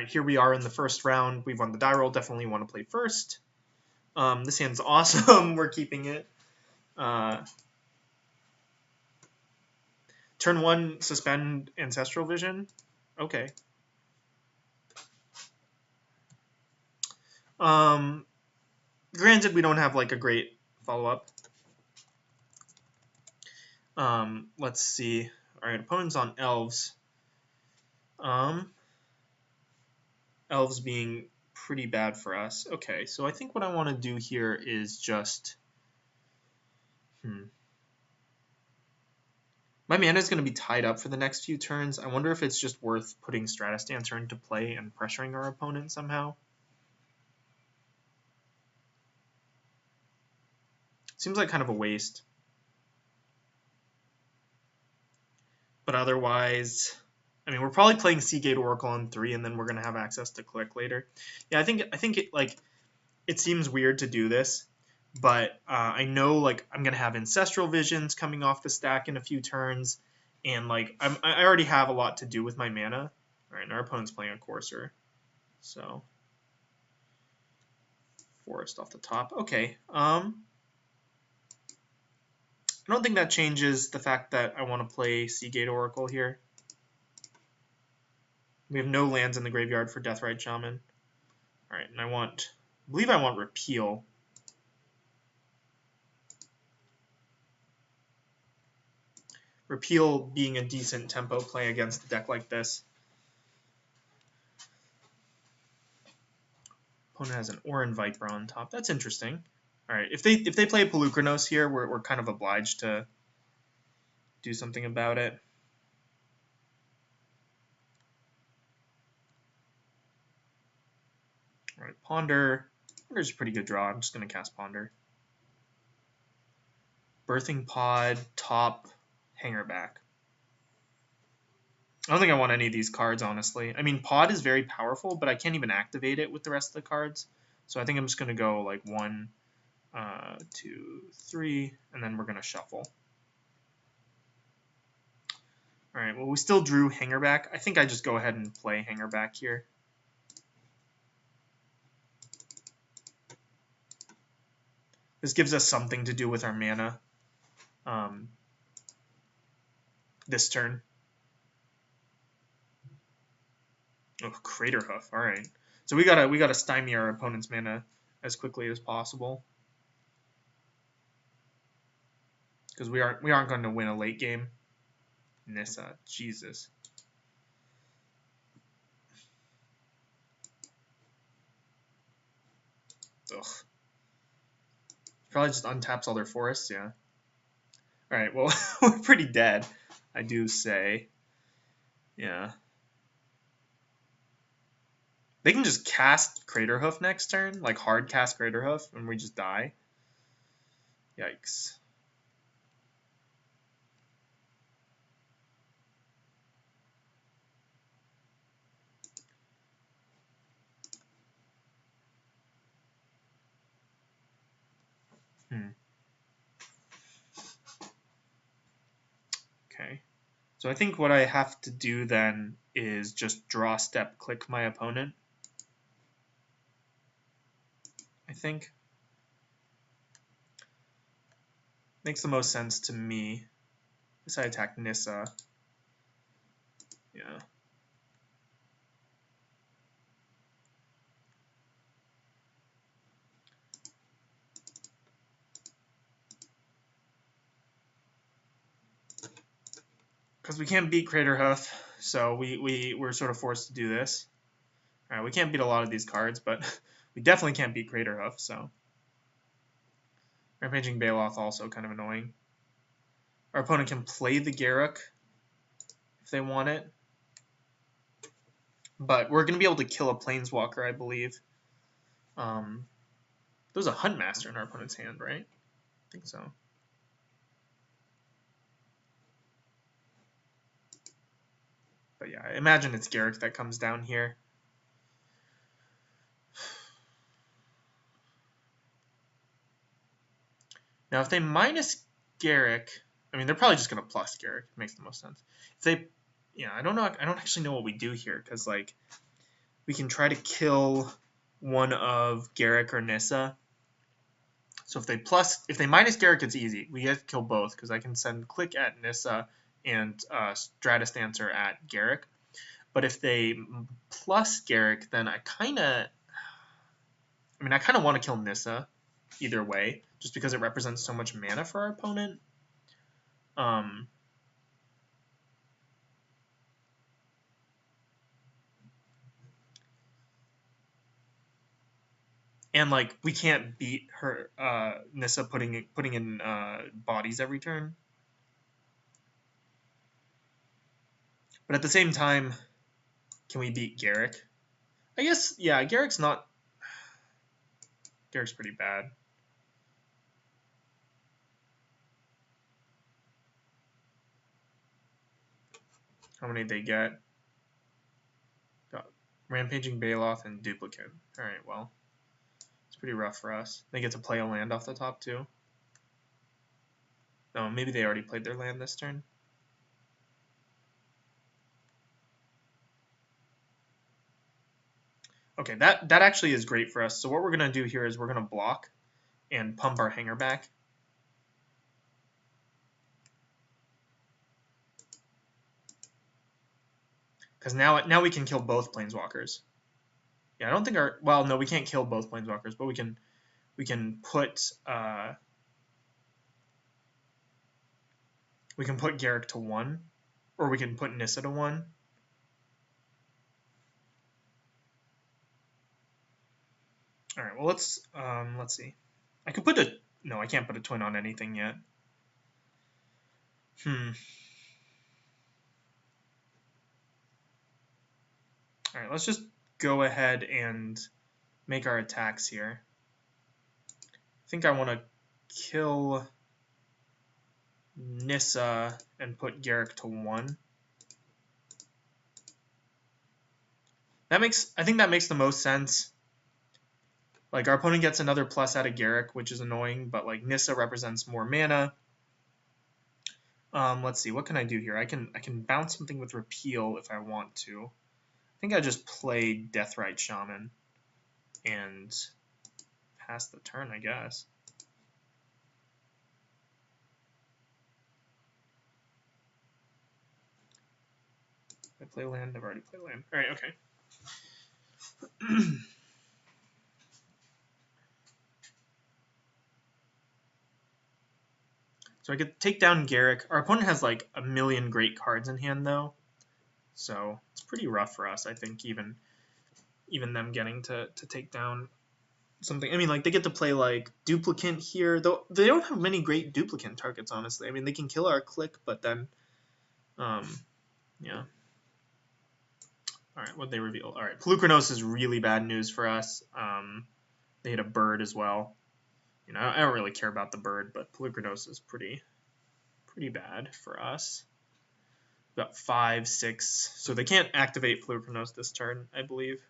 right, here we are in the first round. We've won the die roll. Definitely want to play first. This hand's awesome. We're keeping it. Turn 1, suspend Ancestral Vision. Okay. Granted, we don't have like a great follow-up. Let's see. All right, opponent's on Elves. Elves being pretty bad for us. Okay, so I think what I want to do here is just... My mana is going to be tied up for the next few turns. I wonder if it's just worth putting Stratus Dancer into play and pressuring our opponent somehow. Seems like kind of a waste. But otherwise, I mean, we're probably playing Seagate Oracle on 3, and then we're going to have access to Click later. Yeah, I think it like it seems weird to do this, but I know like I'm going to have Ancestral Visions coming off the stack in a few turns, and like I already have a lot to do with my mana. All right, and our opponent's playing a Courser, so Forest off the top. Okay. I don't think that changes the fact that I want to play Seagate Oracle here. We have no lands in the graveyard for Deathrite Shaman. All right, and I believe I want Repeal. Repeal being a decent tempo play against a deck like this. Opponent has an Oran Viper on top. That's interesting. All right, if they play Pelucranos here, we're kind of obliged to do something about it. All right, Ponder. Ponder's a pretty good draw. I'm just going to cast Ponder. Birthing Pod, top, Hangerback. I don't think I want any of these cards, honestly. I mean, Pod is very powerful, but I can't even activate it with the rest of the cards. So I think I'm just going to go like 1, 2, 3, and then we're going to shuffle. All right, well, we still drew Hangerback. I think I just go ahead and play Hangerback here. This gives us something to do with our mana this turn. Oh, Crater Hoof. All right. So we gotta stymie our opponent's mana as quickly as possible, because we aren't going to win a late game. Nissa, Jesus. Ugh. Probably just untaps all their forests, yeah. All right, well, we're pretty dead, I do say. Yeah. They can just cast Craterhoof next turn, like hard cast Craterhoof, and we just die. Yikes. Okay. So I think what I have to do then is just draw step, click my opponent. I think. Makes the most sense to me. Guess I attack Nissa. Yeah. Because we can't beat Craterhoof, so we're sort of forced to do this. All right, we can't beat a lot of these cards, but we definitely can't beat Craterhoof, so. Rampaging Baloth also kind of annoying. Our opponent can play the Garruk if they want it. But we're going to be able to kill a Planeswalker, I believe. There's a Huntmaster in our opponent's hand, right? I think so. But yeah, I imagine it's Garruk that comes down here. Now, if they minus Garruk, I mean, they're probably just going to plus Garruk. It makes the most sense. If they, yeah, I don't know. I don't actually know what we do here, because, like, we can try to kill one of Garrick or Nissa. So if they minus Garrick, it's easy. We have to kill both because I can send Click at Nissa and Stratus Dancer at Garrick. But if they plus Garrick, then I kind of want to kill Nissa either way, just because it represents so much mana for our opponent. And like we can't beat her Nissa putting in bodies every turn. But at the same time, can we beat Garrick? I guess, yeah, Garrick's pretty bad. How many did they get? Got Rampaging Baloth and Duplicate. Alright, well, it's pretty rough for us. They get to play a land off the top too. No, maybe they already played their land this turn. Okay, that actually is great for us. So what we're going to do here is we're going to block and pump our hanger back. Because now we can kill both planeswalkers. Yeah, I don't think no, we can't kill both planeswalkers, but we can put Garrick to 1, or we can put Nissa to 1. All right, well let's see. I could put I can't put a twin on anything yet. All right, let's just go ahead and make our attacks here. I think I want to kill Nissa and put Garrick to 1. I think that makes the most sense. Like, our opponent gets another plus out of Garrick, which is annoying, but like Nissa represents more mana. Let's see, what can I do here? I can bounce something with Repeal if I want to. I think I just play Deathrite Shaman and pass the turn, I guess. Did I play land? I've already played land. Alright, okay. So I could take down Garrick. Our opponent has like a million great cards in hand though. So it's pretty rough for us, I think, even them getting to take down something. I mean, like, they get to play like Duplicant here, though they don't have many great Duplicant targets, honestly. I mean, they can kill our Click, but then yeah. Alright, what'd they reveal? Alright, Pelucranos is really bad news for us. They hit a bird as well. You know, I don't really care about the bird, but Pelucranos is pretty bad for us. We've got 5, 6, so they can't activate Pelucranos this turn, I believe.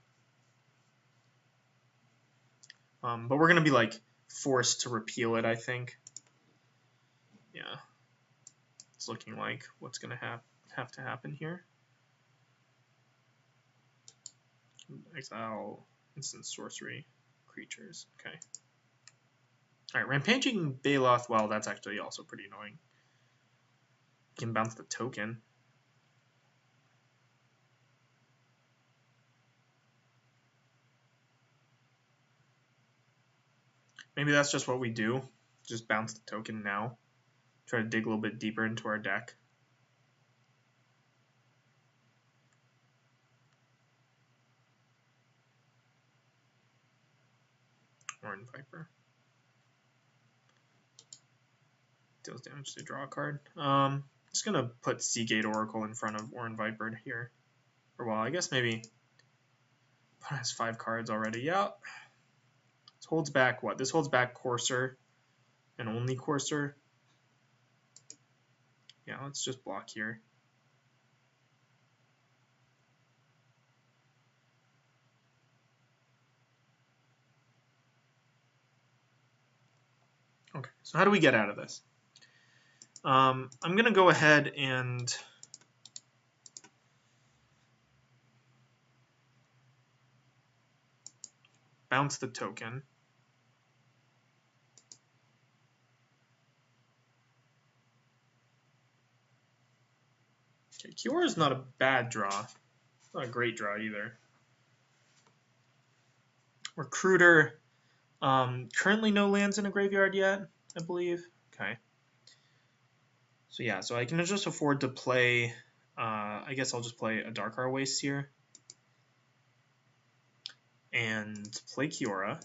But we're gonna be like forced to repeal it, I think. Yeah, it's looking like what's gonna have to happen here. Exile instant sorcery creatures. Okay. All right, Rampaging Baloth. Well, that's actually also pretty annoying. You can bounce the token. Maybe that's just what we do. Just bounce the token now. Try to dig a little bit deeper into our deck. Orin Viper. Deals damage to draw a card. Just gonna put Seagate Oracle in front of Orin Viper here. Or well, I guess maybe has 5 cards already. Yeah. This holds back what? This holds back Courser and only Courser. Yeah, let's just block here. Okay, so how do we get out of this? I'm going to go ahead and bounce the token. Okay, Kiora is not a bad draw. Not a great draw either. Recruiter. Currently no lands in a graveyard yet, I believe. Okay. So yeah, so I can just afford to play, I guess I'll just play a Darkar Waste here. And play Kiora.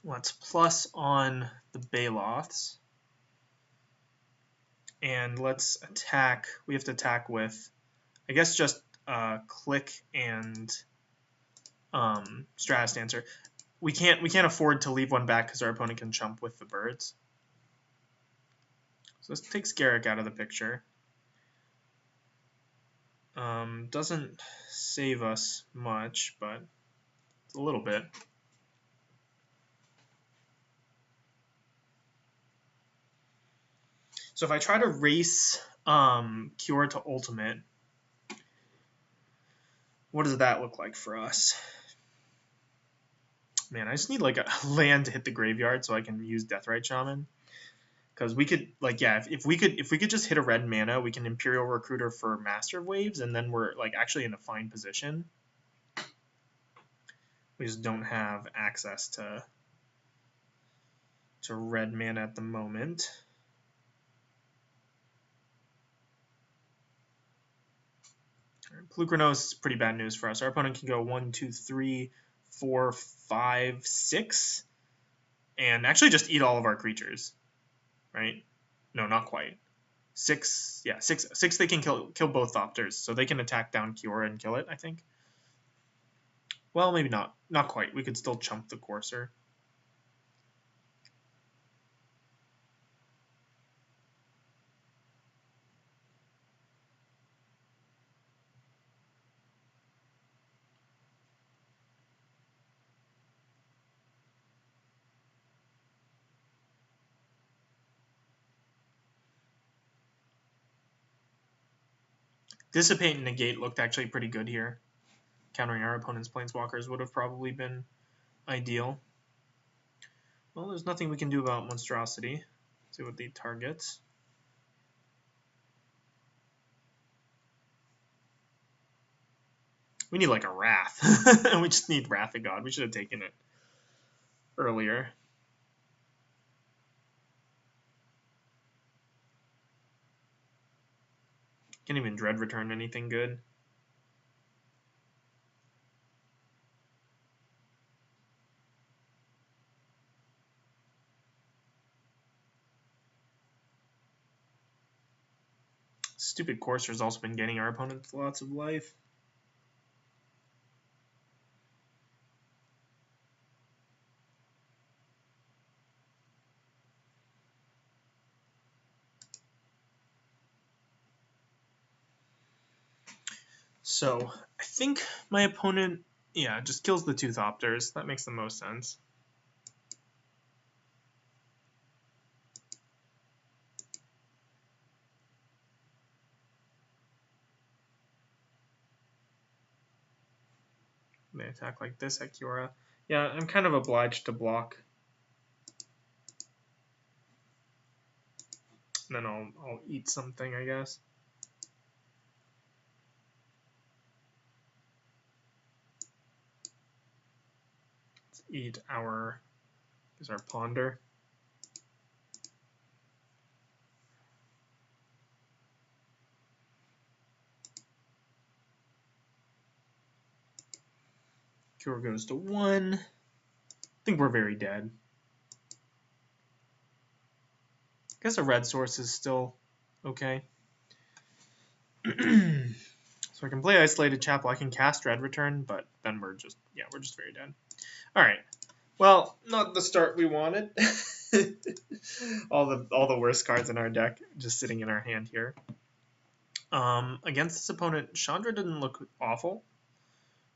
Let's plus on the Baloths. And let's attack, we have to attack with, I guess just Click and Stratus Dancer. We can't afford to leave one back because our opponent can chump with the birds. So this takes Garrick out of the picture. Doesn't save us much, but it's a little bit. So if I try to race Kiora to ultimate, what does that look like for us? Man, I just need like a land to hit the graveyard so I can use Deathrite Shaman. Because we could, like, yeah, if we could just hit a red mana, we can Imperial Recruiter for Master of Waves, and then we're like actually in a fine position. We just don't have access to red mana at the moment. Pelucranos is pretty bad news for us. Our opponent can go 1, 2, 3, 4, 5, 6, and actually just eat all of our creatures, right? No, not quite. 6, yeah, 6. They can kill both Thopters, so they can attack down Kiora and kill it, I think. Well, maybe not quite. We could still chump the Courser. Dissipate and Negate looked actually pretty good here. Countering our opponent's Planeswalkers would have probably been ideal. Well, there's nothing we can do about Monstrosity. Let's see what the targets. We need like a Wrath. We just need Wrath of God. We should have taken it earlier. Can't even Dread Return anything good. Stupid Courser's also been getting our opponents lots of life. So I think my opponent, yeah, just kills the 2 Thopters. That makes the most sense. They attack like this at Kiora. Yeah, I'm kind of obliged to block. And then I'll eat something, I guess. Let's eat our Ponder. Cure goes to 1. I think we're very dead. I guess a red source is still okay. So I can play Isolated Chapel. I can cast Dread Return, but then we're just very dead. All right. Well, not the start we wanted. all the worst cards in our deck just sitting in our hand here. Against this opponent, Chandra didn't look awful,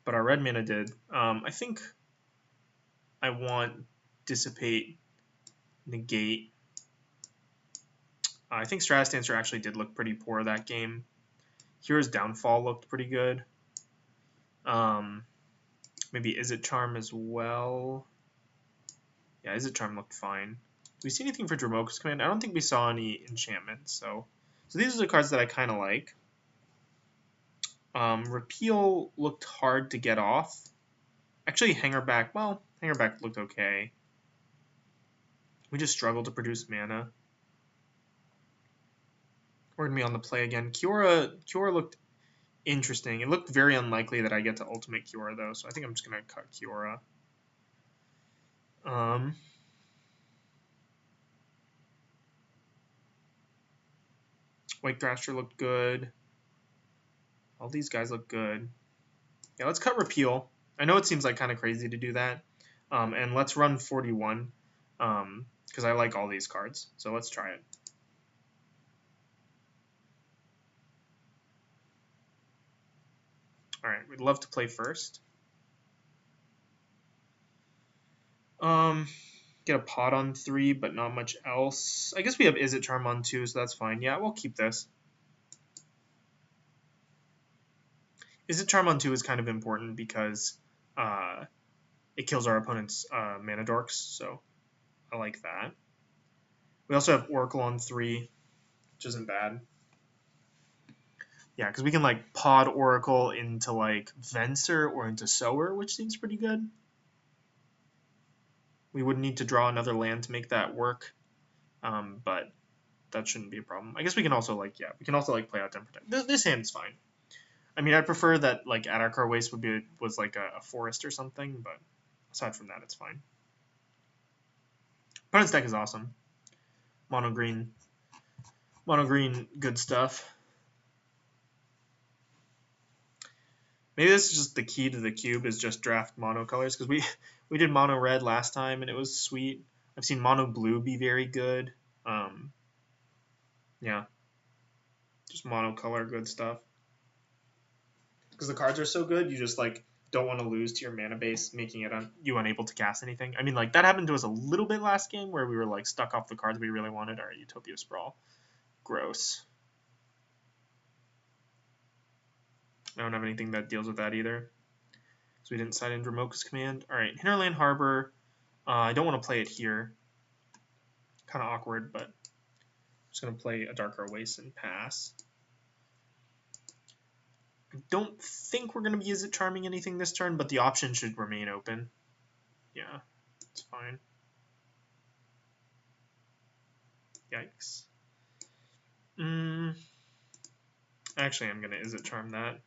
but our red mana did. I think I want Dissipate, Negate, I think Stratodancer actually did look pretty poor that game. Hero's Downfall looked pretty good. Maybe Is It Charm as well. Yeah, Is It Charm looked fine. Do we see anything for Dromoka's Command? I don't think we saw any enchantments, so these are the cards that I kind of like. Repeal looked hard to get off. Actually, Hangerback, well, Hangerback looked okay. We just struggled to produce mana. We're going to be on the play again. Kiora looked interesting. It looked very unlikely that I get to ultimate Kiora, though, so I think I'm just going to cut Kiora. Wake Thrasher looked good. All these guys look good. Yeah, let's cut Repeal. I know it seems like kind of crazy to do that. And let's run 41 because I like all these cards. So let's try it. All right, we'd love to play first. Get a pot on 3, but not much else. I guess we have Is It Charm on 2, so that's fine. Yeah, we'll keep this. Is It Charm on 2 is kind of important because it kills our opponent's mana dorks, so I like that. We also have Oracle on 3, which isn't bad. Yeah, because we can like pod Oracle into like Venser or into Sower, which seems pretty good. We would need to draw another land to make that work, but that shouldn't be a problem. I guess we can also like play out Den Protect. This hand's fine. I mean, I'd prefer that like Adakar Waste was like a forest or something, but aside from that, it's fine. Opponent's deck is awesome. Mono green, good stuff. Maybe this is just the key to the cube is just draft mono colors because we did mono red last time and it was sweet. I've seen mono blue be very good. Yeah, just mono color good stuff. Because the cards are so good, you just like don't want to lose to your mana base, making it you unable to cast anything. I mean, like that happened to us a little bit last game where we were like stuck off the cards we really wanted. All right, Utopia Sprawl, gross. I don't have anything that deals with that either. So we didn't side in Dromoka's Command. All right, Hinterland Harbor. I don't want to play it here. Kind of awkward, but I'm just going to play a Dark Waste and pass. I don't think we're going to be Is It Charming anything this turn, but the option should remain open. Yeah, it's fine. Yikes. Actually, I'm going to Is It Charm that.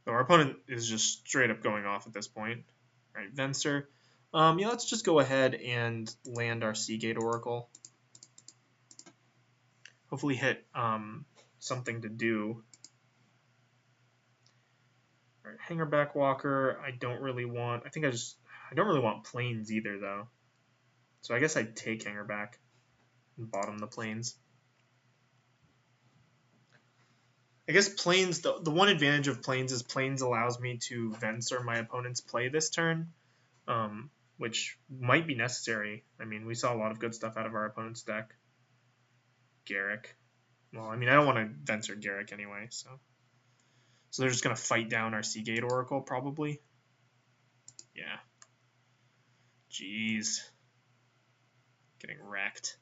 So our opponent is just straight up going off at this point. All right, Venser. Yeah, let's just go ahead and land our Seagate Oracle. Hopefully hit something to do. All right, Hangerback Walker. I don't really want. I don't really want Plains either though. So I guess I'd take Hangerback and bottom the Plains. I guess Plains, the one advantage of Plains is Plains allows me to Venser my opponent's play this turn, which might be necessary. I mean, we saw a lot of good stuff out of our opponent's deck. Garrick. Well, I mean, I don't want to Venser Garrick anyway, so they're just going to fight down our Seagate Oracle, probably. Yeah. Jeez. Getting wrecked.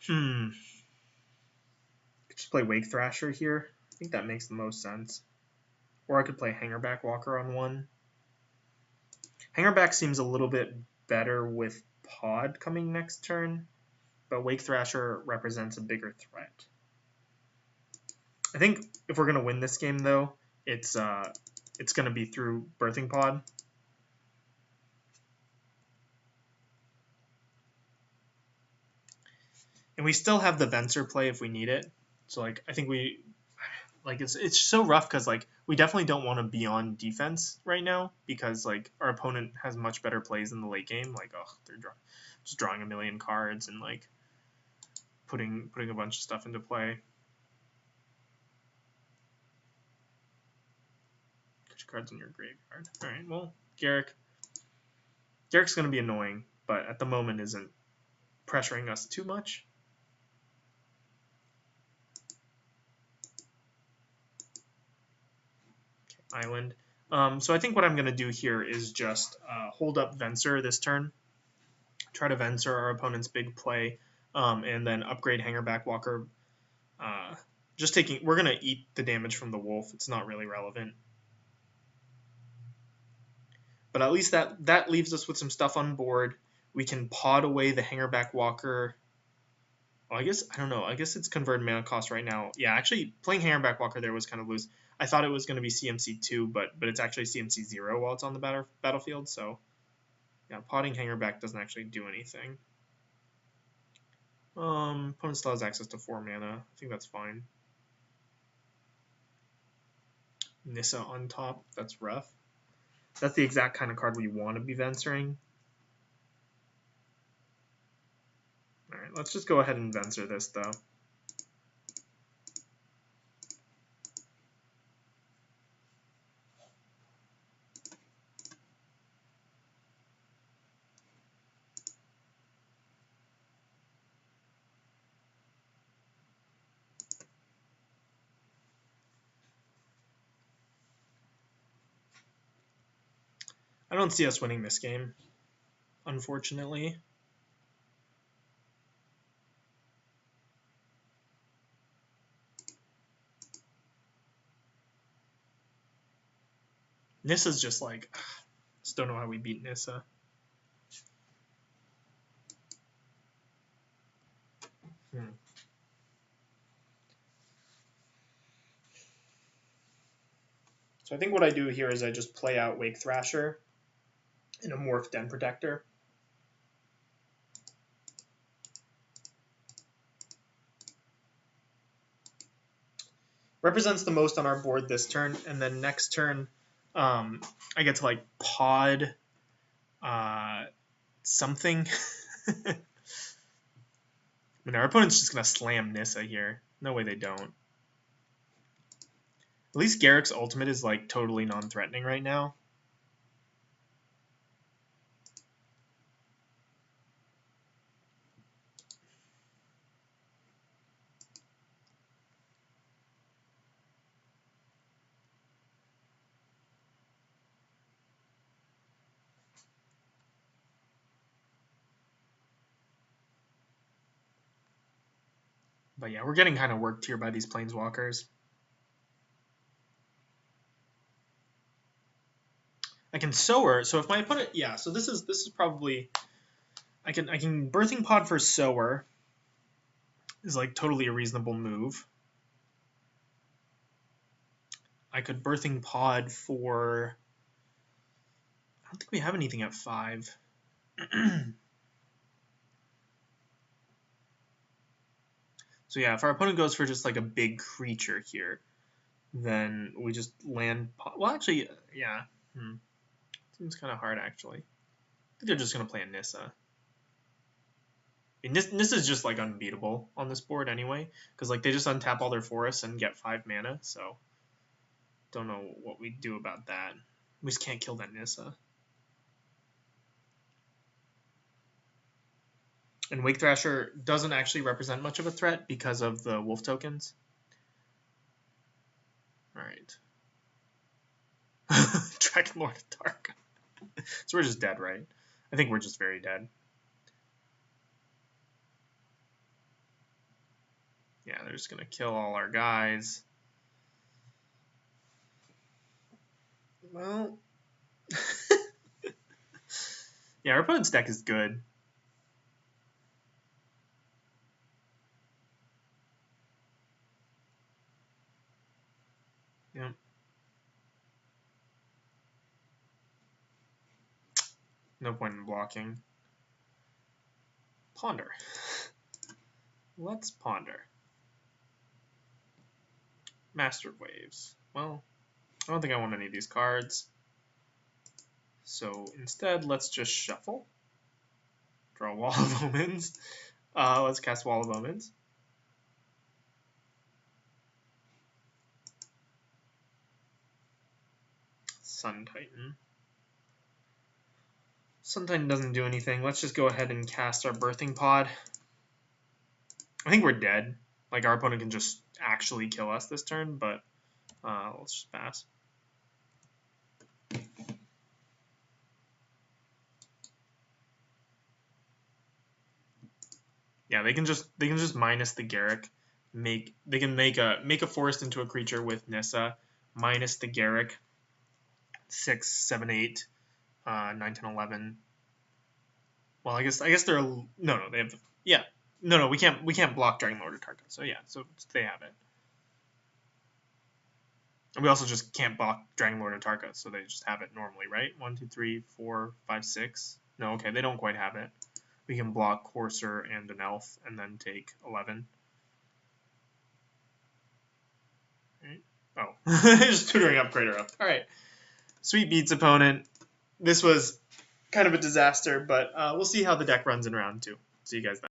Could just play Wake Thrasher here. I think that makes the most sense. Or I could play Hangerback Walker on 1. Hangerback seems a little bit better with Pod coming next turn, but Wake Thrasher represents a bigger threat. I think if we're going to win this game, though, it's going to be through Birthing Pod. And we still have the Venser play if we need it. So, like, I think it's so rough because, like, we definitely don't want to be on defense right now because, like, our opponent has much better plays in the late game. Like, they're just drawing a million cards and, like, putting a bunch of stuff into play. cards in your graveyard. All right, well, Garrick's going to be annoying, but at the moment isn't pressuring us too much. Okay, island. So I think what I'm going to do here is just hold up Venser this turn, try to Venser our opponent's big play, and then upgrade Hangerback Walker. We're going to eat the damage from the wolf. It's not really relevant. But at least that leaves us with some stuff on board. We can pod away the Hangerback Walker. Well, I don't know. I guess it's converted mana cost right now. Yeah, actually, playing Hangerback Walker there was kind of loose. I thought it was going to be CMC 2, but it's actually CMC 0 while it's on the battlefield. So, yeah, podding Hangerback doesn't actually do anything. Opponent still has access to 4 mana. I think that's fine. Nissa on top. That's rough. That's the exact kind of card we want to be Venturing. Alright, let's just go ahead and Venser this, though. I don't see us winning this game, unfortunately. Nissa's just like, just don't know how we beat Nissa. So I think what I do here is I just play out Wake Thrasher in a Morph Den Protector. Represents the most on our board this turn, and then next turn I get to like pod something. I mean, our opponent's just going to slam Nissa here. No way they don't. At least Garrick's ultimate is like totally non-threatening right now. But yeah, we're getting kind of worked here by these Planeswalkers. I can Sower. So if my opponent, yeah. So this is probably I can Birthing Pod for Sower is like totally a reasonable move. I could Birthing Pod for. I don't think we have anything at 5. So yeah, if our opponent goes for just like a big creature here, then we just land. Well, actually, yeah. Seems kind of hard, actually. I think they're just going to play a Nissa. I mean, Nissa's just like unbeatable on this board anyway, because like they just untap all their forests and get 5 mana, so don't know what we do about that. We just can't kill that Nissa. And Wake Thrasher doesn't actually represent much of a threat because of the wolf tokens. Alright. Dragon Lord of Dark. So we're just dead, right? I think we're just very dead. Yeah, they're just going to kill all our guys. Well... yeah, our opponent's deck is good. Yeah. No point in blocking. Ponder. Let's ponder. Master Waves. Well, I don't think I want any of these cards. So instead, let's just shuffle. Draw Wall of Omens. Let's cast Wall of Omens. Sun Titan. Sun Titan doesn't do anything. Let's just go ahead and cast our Birthing Pod. I think we're dead. Like, our opponent can just actually kill us this turn, but let's just pass. Yeah, they can just minus the Garrick. They can make a forest into a creature with Nissa, minus the Garrick. 6, 7, 8, 9, 10, 11. Well, I guess they're no they have no we can't block Dragon Lord or Tarka. So yeah, so they have it. And we also just can't block Dragon Lord or Tarka, so they just have it normally, right? 1, 2, 3, 4, 5, 6. No, okay, they don't quite have it. We can block Courser and an Elf, and then take 11. Right. Oh, just tutoring upgrader up. All right, sweet beats opponent. This was kind of a disaster, but we'll see how the deck runs in round 2. See you guys then.